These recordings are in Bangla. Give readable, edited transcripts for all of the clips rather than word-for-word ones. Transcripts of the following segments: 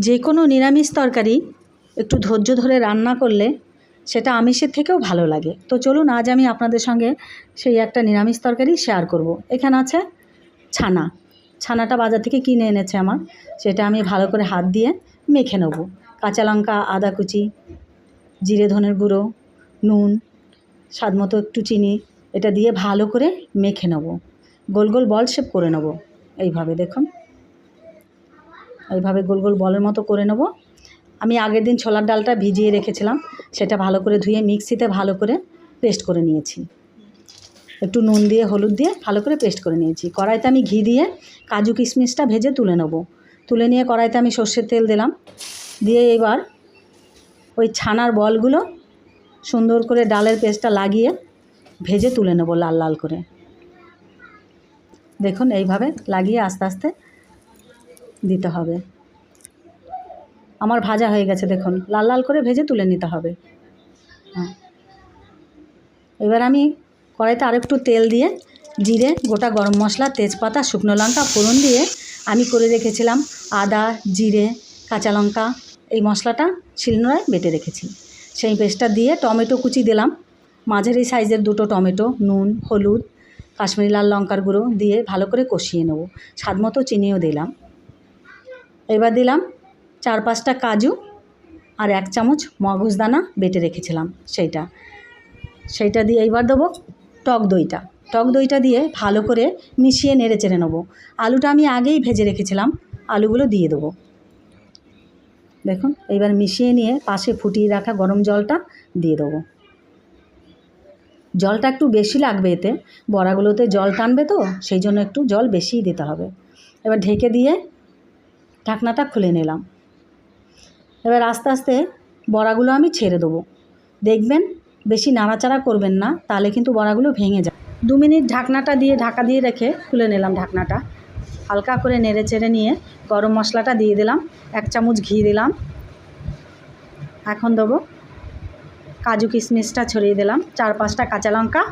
যে কোনো নিরামিষ তরকারি একটু ধৈর্য ধরে রান্না করলে সেটা আমিষের থেকেও ভালো লাগে। তো চলুন আজ আমি আপনাদের সঙ্গে সেই একটা নিরামিষ তরকারি শেয়ার করব। এখানে আছে ছানাটা বাজার থেকে কিনে এনেছে আমার, সেটা আমি ভালো করে হাত দিয়ে মেখে নেব। কাঁচা লঙ্কা, আদা কুচি, জিরে ধনের গুঁড়ো, নুন, স্বাদ মতো একটু চিনি, এটা দিয়ে ভালো করে মেখে নেব। গোল গোল বল শেপ করে নেব। এইভাবে দেখুন, এইভাবে গোল গোল বলের মতো করে নেব। আমি আগের দিন ছোলার ডালটা ভিজিয়ে রেখেছিলাম, সেটা ভালো করে ধুয়ে মিক্সিতে ভালো করে পেস্ট করে নিয়েছি। একটু নুন দিয়ে হলুদ দিয়ে ভালো করে পেস্ট করে নিয়েছি। কড়াইতে আমি ঘি দিয়ে কাজু কিশমিশটা ভেজে তুলে নেব। তুলে নিয়ে কড়াইতে আমি সর্ষের তেল দিলাম, দিয়ে এবার ওই ছানার বলগুলো সুন্দর করে ডালের পেস্টটা লাগিয়ে ভেজে তুলে নেব লাল লাল করে। দেখুন এইভাবে লাগিয়ে আস্তে আস্তে দিতে হবে। আমার ভাজা হয়ে গেছে, দেখুন লাল লাল করে ভেজে তুলে নিতে হবে। হ্যাঁ, এবার আমি কড়াইতে আরেকটু তেল দিয়ে জিরে, গোটা গরম মশলা, তেজপাতা, শুকনো লঙ্কা ফোড়ন দিয়ে আমি করে রেখেছিলাম আদা, জিরে, কাঁচা লঙ্কা, এই মশলাটা শিলনোড়ায় বেটে রেখেছি। সেই পেস্টটা দিয়ে টমেটো কুচি দিলাম, মাঝারি সাইজের দুটো টমেটো, নুন, হলুদ, কাশ্মীরি লাল লঙ্কার গুঁড়ো দিয়ে ভালো করে কষিয়ে নেব। স্বাদ মতো চিনিও দিলাম। এবার দিলাম 4-5টা কাজু আর 1 চামচ মগজদানা বেটে রেখেছিলাম, সেইটা দিয়ে এইবার দেবো টক দইটা দিয়ে ভালো করে মিশিয়ে নেড়ে চেড়ে নেবো। আলুটা আমি আগেই ভেজে রেখেছিলাম, আলুগুলো দিয়ে দেবো। দেখুন এইবার মিশিয়ে নিয়ে পাশে ফুটিয়ে রাখা গরম জলটা দিয়ে দেবো। জলটা একটু বেশি লাগবে, এতে বড়াগুলোতে জল টানবে, তো সেই জন্য একটু জল বেশিই দিতে হবে। এবার ঢেকে দিয়ে ঢাকনাটা খুলে নিলাম। এবার আস্তে আস্তে বড়াগুলো আমি ছেড়ে দেবো। দেখবেন বেশি নাড়াচাড়া করবেন না, তাহলে কিন্তু বড়াগুলো ভেঙে যায়। 2 মিনিট ঢাকা দিয়ে রেখে খুলে নিলাম ঢাকনাটা। হালকা করে নেড়ে চেড়ে নিয়ে গরম মশলাটা দিয়ে দিলাম, 1 চামচ ঘি দিলাম। এখন দেবো কাজু কিশমিশটা ছড়িয়ে দিলাম, 4-5টা কাঁচা লঙ্কা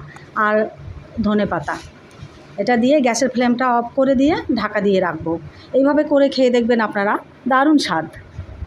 আর ধনে পাতা। এটা দিয়ে গ্যাসের ফ্লেমটা অফ করে দিয়ে ঢাকা দিয়ে রাখবো। এইভাবে করে খেয়ে দেখবেন আপনারা, দারুণ স্বাদ।